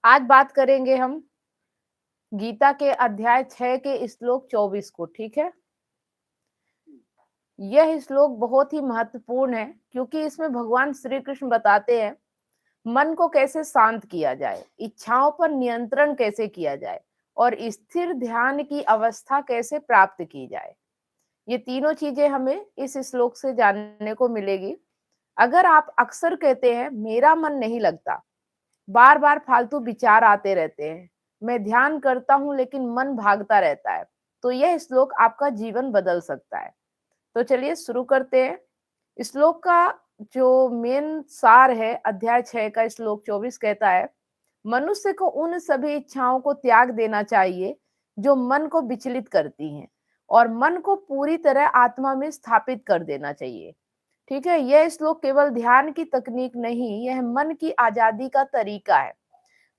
आज बात करेंगे हम गीता के अध्याय 6 के श्लोक 24 को, ठीक है। यह श्लोक बहुत ही महत्वपूर्ण है क्योंकि इसमें भगवान श्री कृष्ण बताते हैं मन को कैसे शांत किया जाए, इच्छाओं पर नियंत्रण कैसे किया जाए और स्थिर ध्यान की अवस्था कैसे प्राप्त की जाए। ये तीनों चीजें हमें इस श्लोक से जानने को मिलेगी। अगर आप अक्सर कहते हैं मेरा मन नहीं लगता, बार बार फालतू विचार आते रहते हैं, मैं ध्यान करता हूं लेकिन मन भागता रहता है, तो यह श्लोक आपका जीवन बदल सकता है। तो चलिए शुरू करते हैं। श्लोक का जो मेन सार है, अध्याय 6 का श्लोक 24 कहता है, मनुष्य को उन सभी इच्छाओं को त्याग देना चाहिए जो मन को विचलित करती हैं और मन को पूरी तरह आत्मा में स्थापित कर देना चाहिए। ठीक है, यह श्लोक केवल ध्यान की तकनीक नहीं, यह मन की आजादी का तरीका है।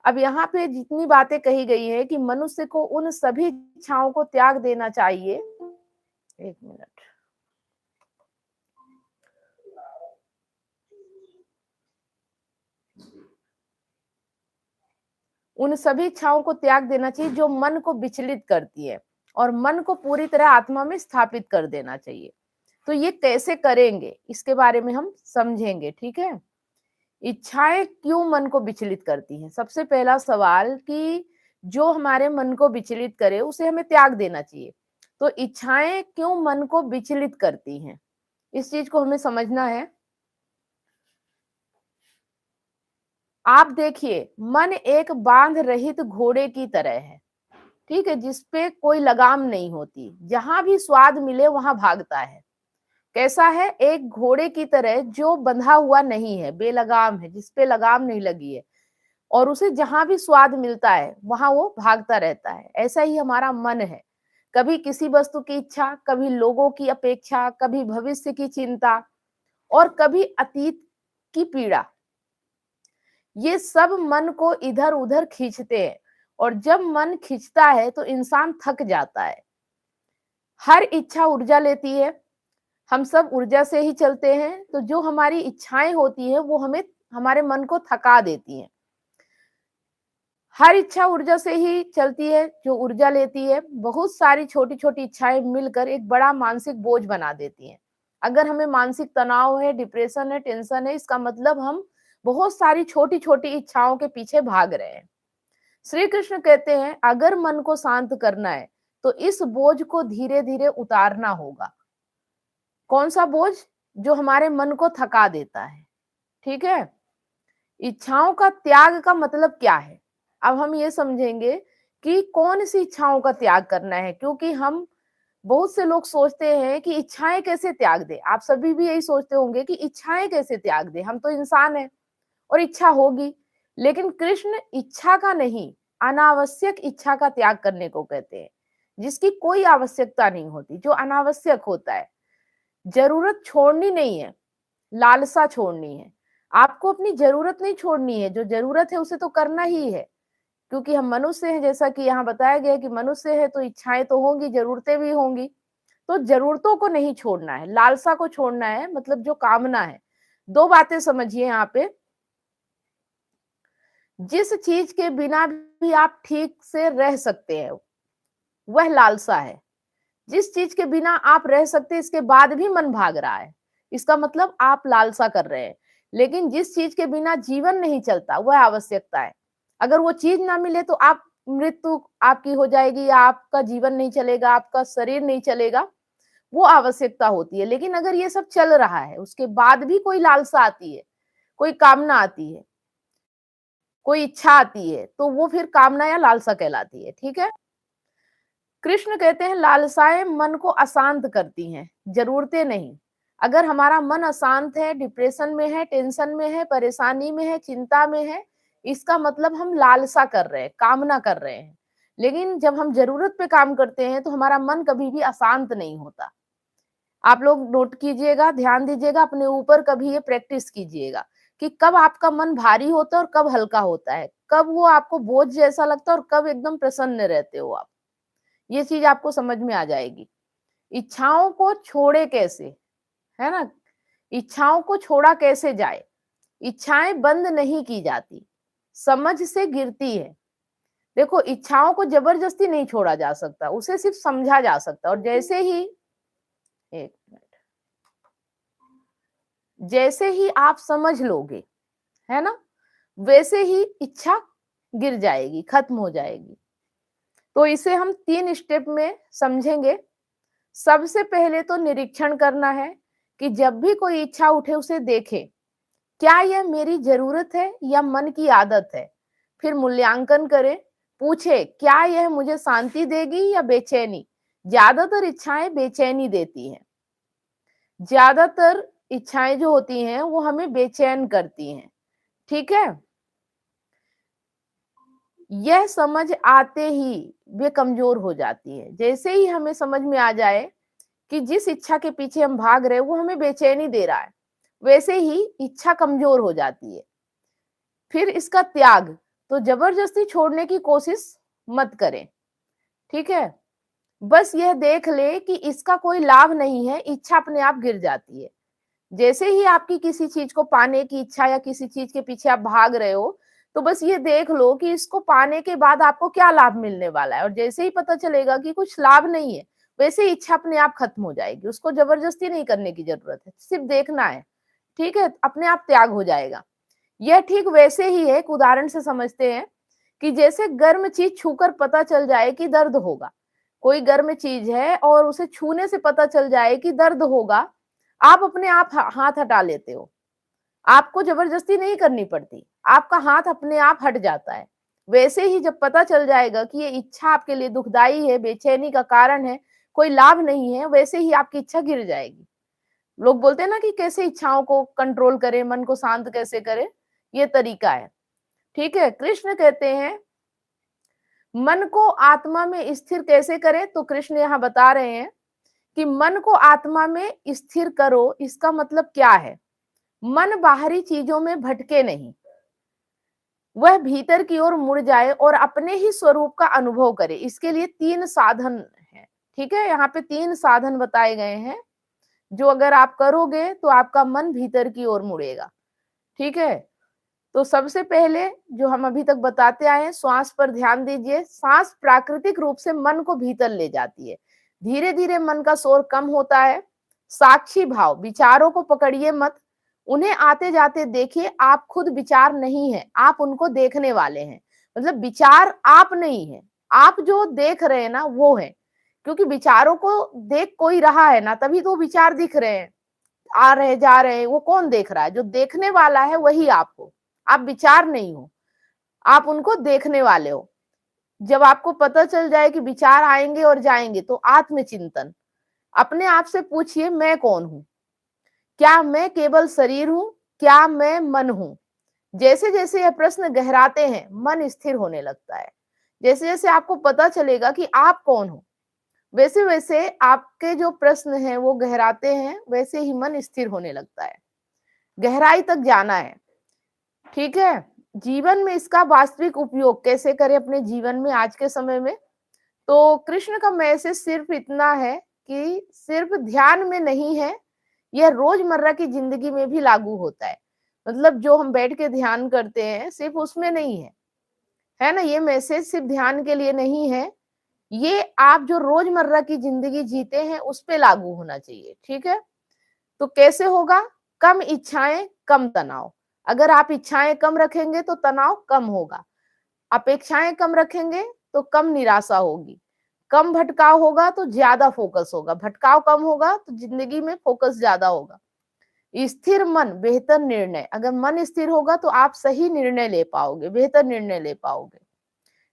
अब यहाँ पे जितनी बातें कही गई है कि मनुष्य को उन सभी इच्छाओं को त्याग देना चाहिए। एक मिनट, उन सभी इच्छाओं को त्याग देना चाहिए जो मन को विचलित करती है और मन को पूरी तरह आत्मा में स्थापित कर देना चाहिए। तो ये कैसे करेंगे इसके बारे में हम समझेंगे, ठीक है। इच्छाएं क्यों मन को विचलित करती हैं? सबसे पहला सवाल कि जो हमारे मन को विचलित करे उसे हमें त्याग देना चाहिए। तो इच्छाएं क्यों मन को विचलित करती हैं, इस चीज को हमें समझना है। आप देखिए, मन एक बांध रहित घोड़े की तरह है, ठीक है, जिसपे कोई लगाम नहीं होती, जहां भी स्वाद मिले वहां भागता है। कैसा है? एक घोड़े की तरह जो बंधा हुआ नहीं है, बेलगाम है, जिसपे लगाम नहीं लगी है और उसे जहां भी स्वाद मिलता है वहां वो भागता रहता है। ऐसा ही हमारा मन है, कभी किसी वस्तु की इच्छा, कभी लोगों की अपेक्षा, कभी भविष्य की चिंता और कभी अतीत की पीड़ा। ये सब मन को इधर उधर खींचते हैं और जब मन खींचता है तो इंसान थक जाता है। हर इच्छा ऊर्जा लेती है, हम सब ऊर्जा से ही चलते हैं, तो जो हमारी इच्छाएं होती हैं वो हमें, हमारे मन को थका देती हैं। हर इच्छा ऊर्जा से ही चलती है, जो ऊर्जा लेती है। बहुत सारी छोटी छोटी इच्छाएं मिलकर एक बड़ा मानसिक बोझ बना देती हैं। अगर हमें मानसिक तनाव है, डिप्रेशन है, टेंशन है, इसका मतलब हम बहुत सारी छोटी छोटी इच्छाओं के पीछे भाग रहे हैं। श्री कृष्ण कहते हैं अगर मन को शांत करना है तो इस बोझ को धीरे धीरे उतारना होगा। कौन सा बोझ? जो हमारे मन को थका देता है, ठीक है। इच्छाओं का त्याग का मतलब क्या है? अब हम ये समझेंगे कि कौन सी इच्छाओं का त्याग करना है, क्योंकि हम, बहुत से लोग सोचते हैं कि इच्छाएं कैसे त्याग दे। आप सभी भी यही सोचते होंगे कि इच्छाएं कैसे त्याग दे, हम तो इंसान हैं और इच्छा होगी। लेकिन कृष्ण इच्छा का नहीं, अनावश्यक इच्छा का त्याग करने को कहते हैं, जिसकी कोई आवश्यकता नहीं होती, जो अनावश्यक होता है। जरूरत छोड़नी नहीं है, लालसा छोड़नी है। आपको अपनी जरूरत नहीं छोड़नी है, जो जरूरत है उसे तो करना ही है, क्योंकि हम मनुष्य हैं। जैसा कि यहाँ बताया गया है कि मनुष्य है तो इच्छाएं तो होंगी, जरूरतें भी होंगी। तो जरूरतों को नहीं छोड़ना है, लालसा को छोड़ना है, मतलब जो कामना है। दो बातें समझिए यहाँ पे। जिस चीज के बिना भी आप ठीक से रह सकते हैं वह लालसा है। जिस चीज के बिना आप रह सकते हैं इसके बाद भी मन भाग रहा है, इसका मतलब आप लालसा कर रहे हैं। लेकिन जिस चीज के बिना जीवन नहीं चलता वह आवश्यकता है। अगर वो चीज ना मिले तो आप, मृत्यु आपकी हो जाएगी या आपका जीवन नहीं चलेगा, आपका शरीर नहीं चलेगा, वो आवश्यकता होती है। लेकिन अगर ये सब चल रहा है उसके बाद भी कोई लालसा आती है, कोई कामना आती है, कोई इच्छा आती है, तो वो फिर कामना या लालसा कहलाती है, ठीक है। कृष्ण कहते हैं लालसाएं मन को अशांत करती हैं, जरूरतें नहीं। अगर हमारा मन अशांत है, डिप्रेशन में है, टेंशन में है, परेशानी में है, चिंता में है, इसका मतलब हम लालसा कर रहे हैं, कामना कर रहे हैं। लेकिन जब हम जरूरत पे काम करते हैं तो हमारा मन कभी भी अशांत नहीं होता। आप लोग नोट कीजिएगा, ध्यान दीजिएगा, अपने ऊपर कभी ये प्रैक्टिस कीजिएगा कि कब आपका मन भारी होता है और कब हल्का होता है, कब वो आपको बोझ जैसा लगता है और कब एकदम प्रसन्न रहते हो आप। ये चीज आपको समझ में आ जाएगी। इच्छाओं को छोड़े कैसे, है ना, इच्छाओं को छोड़ा कैसे जाए? इच्छाएं बंद नहीं की जाती, समझ से गिरती है। देखो, इच्छाओं को जबरदस्ती नहीं छोड़ा जा सकता, उसे सिर्फ समझा जा सकता है। और एक मिनट, जैसे ही आप समझ लोगे, है ना, वैसे ही इच्छा गिर जाएगी, खत्म हो जाएगी। तो इसे हम 3 स्टेप में समझेंगे। सबसे पहले तो निरीक्षण करना है कि जब भी कोई इच्छा उठे उसे देखें, क्या यह मेरी जरूरत है या मन की आदत है। फिर मूल्यांकन करें, पूछे क्या यह मुझे शांति देगी या बेचैनी। ज्यादातर इच्छाएं बेचैनी देती हैं। ज्यादातर इच्छाएं जो होती हैं वो हमें बेचैन करती हैं। ठीक है, यह समझ आते ही वे कमजोर हो जाती है। जैसे ही हमें समझ में आ जाए कि जिस इच्छा के पीछे हम भाग रहे हैं वो हमें बेचैनी दे रहा है, वैसे ही इच्छा कमजोर हो जाती है। फिर इसका त्याग, तो जबरदस्ती छोड़ने की कोशिश मत करें। ठीक है, बस यह देख ले कि इसका कोई लाभ नहीं है, इच्छा अपने आप गिर जाती है। जैसे ही आपकी किसी चीज को पाने की इच्छा या किसी चीज के पीछे आप भाग रहे हो, तो बस ये देख लो कि इसको पाने के बाद आपको क्या लाभ मिलने वाला है। और जैसे ही पता चलेगा कि कुछ लाभ नहीं है, वैसे ही इच्छा अपने आप खत्म हो जाएगी। उसको जबरदस्ती नहीं करने की जरूरत है, सिर्फ देखना है। ठीक है, अपने आप त्याग हो जाएगा। यह ठीक वैसे ही है, एक उदाहरण से समझते हैं कि जैसे गर्म चीज छूकर पता चल जाए कि दर्द होगा। कोई गर्म चीज है और उसे छूने से पता चल जाए कि दर्द होगा, आप अपने आप हाथ हटा लेते हो। आपको जबरदस्ती नहीं करनी पड़ती, आपका हाथ अपने आप हट जाता है। वैसे ही जब पता चल जाएगा कि ये इच्छा आपके लिए दुखदाई है, बेचैनी का कारण है, कोई लाभ नहीं है, वैसे ही आपकी इच्छा गिर जाएगी। लोग बोलते हैं ना कि कैसे इच्छाओं को कंट्रोल करें, मन को शांत कैसे करें, ये तरीका है। ठीक है, कृष्ण कहते हैं मन को आत्मा में स्थिर कैसे करें, तो कृष्ण यहाँ बता रहे हैं कि मन को आत्मा में स्थिर करो। इसका मतलब क्या है? मन बाहरी चीजों में भटके नहीं, वह भीतर की ओर मुड़ जाए और अपने ही स्वरूप का अनुभव करे। इसके लिए 3 साधन है। ठीक है, यहाँ पे 3 साधन बताए गए हैं, जो अगर आप करोगे तो आपका मन भीतर की ओर मुड़ेगा। ठीक है, तो सबसे पहले जो हम अभी तक बताते आए हैं, श्वास पर ध्यान दीजिए। सांस प्राकृतिक रूप से मन को भीतर ले जाती है। धीरे धीरे मन का शोर कम होता है। साक्षी भाव, विचारों को पकड़िए मत, उन्हें आते जाते देखिए। आप खुद विचार नहीं है, आप उनको देखने वाले हैं। मतलब विचार आप नहीं है, आप जो देख रहे हैं ना वो है। क्योंकि विचारों को देख कोई रहा है ना, तभी तो विचार दिख रहे हैं, आ रहे जा रहे हैं। वो कौन देख रहा है? जो देखने वाला है वही आप हो, आप विचार नहीं हो, आप उनको देखने वाले हो। जब आपको पता चल जाए कि विचार आएंगे और जाएंगे, तो आत्मचिंतन, अपने आप से पूछिए मैं कौन हूं? क्या मैं केवल शरीर हूं? क्या मैं मन हूं? जैसे जैसे यह प्रश्न गहराते हैं, मन स्थिर होने लगता है। जैसे जैसे आपको पता चलेगा कि आप कौन हो, वैसे वैसे आपके जो प्रश्न हैं वो गहराते हैं, वैसे ही मन स्थिर होने लगता है। गहराई तक जाना है। ठीक है, जीवन में इसका वास्तविक उपयोग कैसे करें अपने जीवन में आज के समय में? तो कृष्ण का मैसेज सिर्फ इतना है कि सिर्फ ध्यान में नहीं है, यह रोजमर्रा की जिंदगी में भी लागू होता है। मतलब जो हम बैठ के ध्यान करते हैं सिर्फ उसमें नहीं है, है ना? ये मैसेज सिर्फ ध्यान के लिए नहीं है, ये आप जो रोजमर्रा की जिंदगी जीते हैं उस पे लागू होना चाहिए। ठीक है, तो कैसे होगा? कम इच्छाएं, कम तनाव। अगर आप इच्छाएं कम रखेंगे तो तनाव कम होगा। अपेक्षाएं कम रखेंगे तो कम निराशा होगी। कम भटकाव होगा तो ज्यादा फोकस होगा। भटकाव कम होगा तो जिंदगी में फोकस ज्यादा होगा। स्थिर मन, बेहतर निर्णय। अगर मन स्थिर होगा तो आप सही निर्णय ले पाओगे, बेहतर निर्णय ले पाओगे।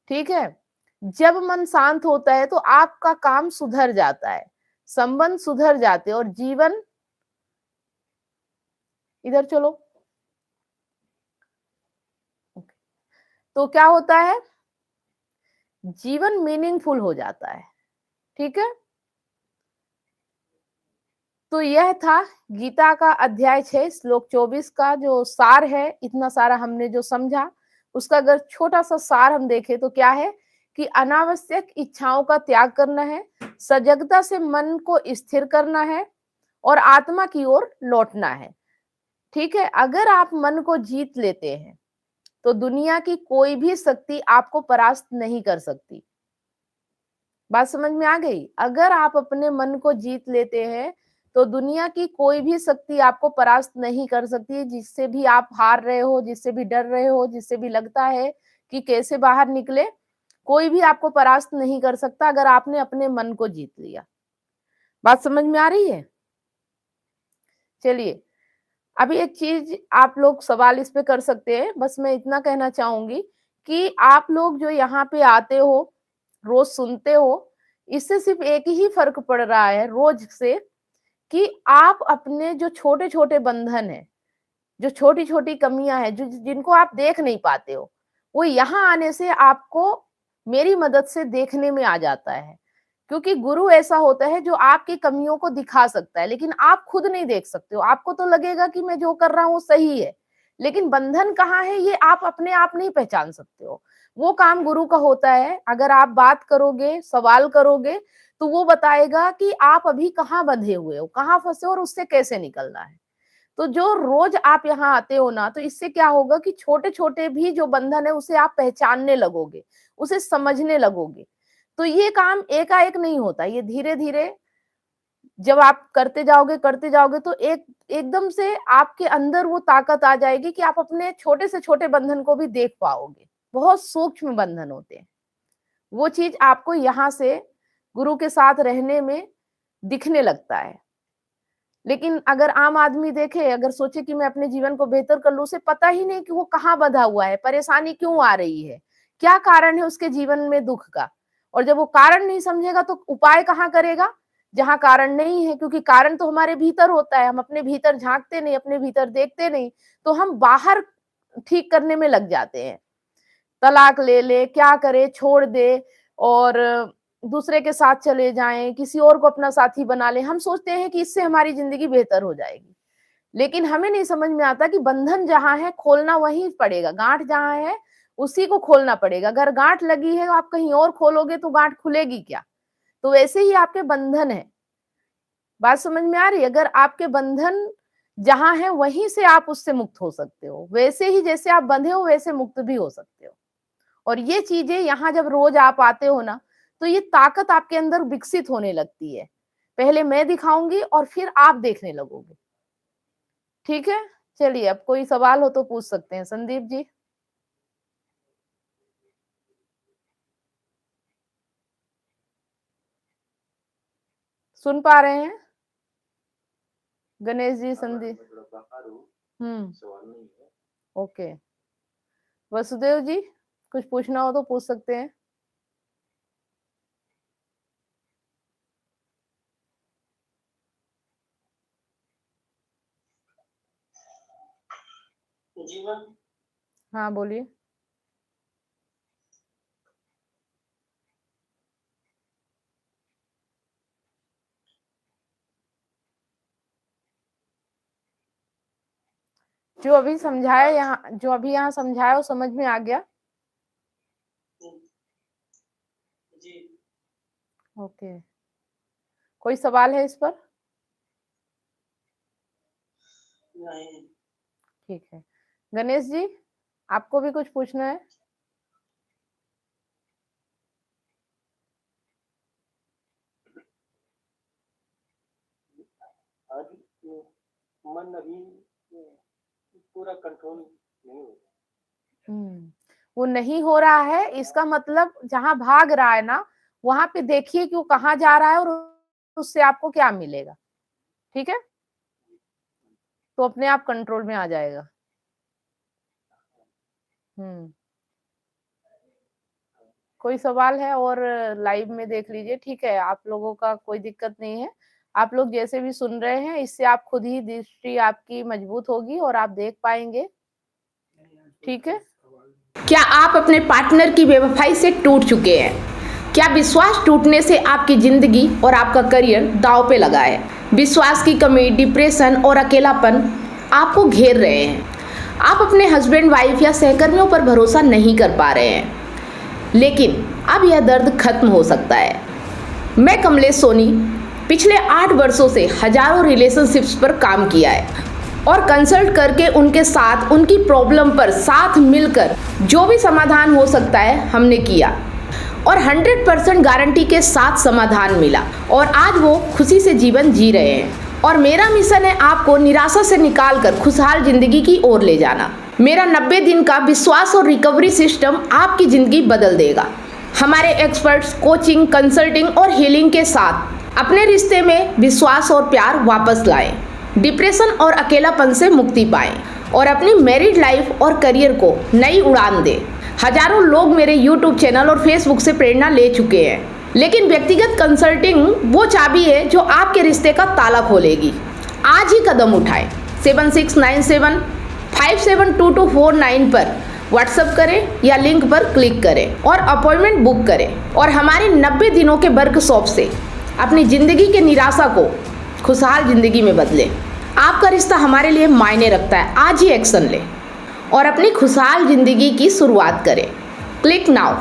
ठीक है, जब मन शांत होता है तो आपका काम सुधर जाता है, संबंध सुधर जाते हैं और जीवन, इधर चलो, तो क्या होता है? जीवन मीनिंगफुल हो जाता है। ठीक है, तो यह था गीता का अध्याय 6 श्लोक 24 का जो सार है। इतना सारा हमने जो समझा, उसका अगर छोटा सा सार हम देखें तो क्या है कि अनावश्यक इच्छाओं का त्याग करना है, सजगता से मन को स्थिर करना है और आत्मा की ओर लौटना है। ठीक है, अगर आप मन को जीत लेते हैं तो दुनिया की कोई भी शक्ति आपको परास्त नहीं कर सकती। बात समझ में आ गई? अगर आप अपने मन को जीत लेते हैं तो दुनिया की कोई भी शक्ति आपको परास्त नहीं कर सकती। जिससे भी आप हार रहे हो, जिससे भी डर रहे हो, जिससे भी लगता है कि कैसे बाहर निकले, कोई भी आपको परास्त नहीं कर सकता अगर आपने अपने मन को जीत लिया। बात समझ में आ रही है? चलिए, अभी एक चीज आप लोग सवाल इस पे कर सकते हैं। बस मैं इतना कहना चाहूंगी कि आप लोग जो यहाँ पे आते हो, रोज सुनते हो, इससे सिर्फ एक ही फर्क पड़ रहा है रोज से, कि आप अपने जो छोटे छोटे बंधन है, जो छोटी छोटी कमियां हैं, जो जिनको आप देख नहीं पाते हो, वो यहाँ आने से आपको मेरी मदद से देखने में आ जाता है। क्योंकि गुरु ऐसा होता है जो आपकी कमियों को दिखा सकता है, लेकिन आप खुद नहीं देख सकते हो। आपको तो लगेगा कि मैं जो कर रहा हूँ सही है, लेकिन बंधन कहाँ है ये आप अपने आप नहीं पहचान सकते हो। वो काम गुरु का होता है। अगर आप बात करोगे, सवाल करोगे, तो वो बताएगा कि आप अभी कहाँ बंधे हुए हो, कहाँ फंसे हो और उससे कैसे निकलना है। तो जो रोज आप यहाँ आते हो ना, तो इससे क्या होगा कि छोटे छोटे भी जो बंधन है उसे आप पहचानने लगोगे, उसे समझने लगोगे। तो ये काम एकाएक नहीं होता, ये धीरे धीरे जब आप करते जाओगे तो एकदम से आपके अंदर वो ताकत आ जाएगी कि आप अपने छोटे से छोटे बंधन को भी देख पाओगे। बहुत सूक्ष्म बंधन होते हैं। वो चीज आपको यहाँ से गुरु के साथ रहने में दिखने लगता है। लेकिन अगर आम आदमी देखे, अगर सोचे कि मैं अपने जीवन को बेहतर कर लूं, उसे पता ही नहीं कि वो कहाँ बंधा हुआ है, परेशानी क्यों आ रही है, क्या कारण है उसके जीवन में दुख का। और जब वो कारण नहीं समझेगा तो उपाय कहाँ करेगा, जहाँ कारण नहीं है। क्योंकि कारण तो हमारे भीतर होता है, हम अपने भीतर झांकते नहीं, अपने भीतर देखते नहीं, तो हम बाहर ठीक करने में लग जाते हैं। तलाक ले ले, क्या करे, छोड़ दे और दूसरे के साथ चले जाएं, किसी और को अपना साथी बना ले। हम सोचते हैं कि इससे हमारी जिंदगी बेहतर हो जाएगी, लेकिन हमें नहीं समझ में आता कि बंधन जहां है खोलना वहीं पड़ेगा, गांठ जहां है उसी को खोलना पड़ेगा। अगर गांठ लगी है आप कहीं और खोलोगे तो गांठ खुलेगी क्या? तो वैसे ही आपके बंधन है। बात समझ में आ रही है? अगर आपके बंधन जहां है वहीं से आप उससे मुक्त हो सकते हो। वैसे ही जैसे आप बंधे हो वैसे मुक्त भी हो सकते हो। और ये चीजें यहाँ जब रोज आप आते हो ना, तो ये ताकत आपके अंदर विकसित होने लगती है। पहले मैं दिखाऊंगी और फिर आप देखने लगोगे। ठीक है, चलिए अब कोई सवाल हो तो पूछ सकते हैं। संदीप जी, सुन पा रहे हैं? गणेश जी, संदीप। ओके, वसुदेव जी कुछ पूछना हो तो पूछ सकते हैं। जीवन, हाँ बोलिए। जो अभी समझाया यहाँ, जो अभी यहाँ समझाया वो समझ में आ गया? जी। ओके, कोई सवाल है इस पर? नहीं। ठीक है, गणेश जी आपको भी कुछ पूछना है? मन अभी पूरा कंट्रोल नहीं हो रहा। वो नहीं हो रहा है, इसका मतलब जहां भाग रहा है ना, वहां पे देखिए कि वो कहाँ जा रहा है और उससे आपको क्या मिलेगा। ठीक है, तो अपने आप कंट्रोल में आ जाएगा। कोई सवाल है और लाइव में देख लीजिए। ठीक है, आप लोगों का कोई दिक्कत नहीं है। आप लोग जैसे भी सुन रहे हैं, इससे आप खुद ही दृष्टि आपकी मजबूत होगी और आप देख पाएंगे। ठीक है, क्या आप अपने पार्टनर की बेवफाई से टूट चुके हैं? क्या विश्वास टूटने से आपकी जिंदगी और आपका करियर दांव पे लगा है? विश्वास की कमी, डिप्रेशन और अकेलापन आपको घेर रहे हैं। आप अपने हस्बैंड, वाइफ या सहकर्मियों पर भरोसा नहीं कर पा रहे हैं, लेकिन अब यह दर्द खत्म हो सकता है। मैं कमलेश सोनी पिछले 8 वर्षों से हजारों रिलेशनशिप्स पर काम किया है और कंसल्ट करके उनके साथ उनकी प्रॉब्लम पर साथ मिलकर जो भी समाधान हो सकता है हमने किया और 100% गारंटी के साथ समाधान मिला और आज वो खुशी से जीवन जी रहे हैं। और मेरा मिशन है आपको निराशा से निकालकर खुशहाल जिंदगी की ओर ले जाना। मेरा 90 दिन का विश्वास और रिकवरी सिस्टम आपकी जिंदगी बदल देगा। हमारे एक्सपर्ट्स कोचिंग, कंसल्टिंग और हीलिंग के साथ अपने रिश्ते में विश्वास और प्यार वापस लाएं, डिप्रेशन और अकेलापन से मुक्ति पाएं और अपनी मैरिड लाइफ और करियर को नई उड़ान दें। हजारों लोग मेरे YouTube चैनल और Facebook से प्रेरणा ले चुके हैं, लेकिन व्यक्तिगत कंसल्टिंग वो चाबी है जो आपके रिश्ते का ताला खोलेगी। आज ही कदम उठाएं। 7697572249 पर व्हाट्सएप करें या लिंक पर क्लिक करें और अपॉइंटमेंट बुक करें और हमारे 90 दिनों के वर्कशॉप से अपनी ज़िंदगी के निराशा को खुशहाल ज़िंदगी में बदलें। आपका रिश्ता हमारे लिए मायने रखता है। आज ही एक्शन लें और अपनी खुशहाल ज़िंदगी की शुरुआत करें। Click now.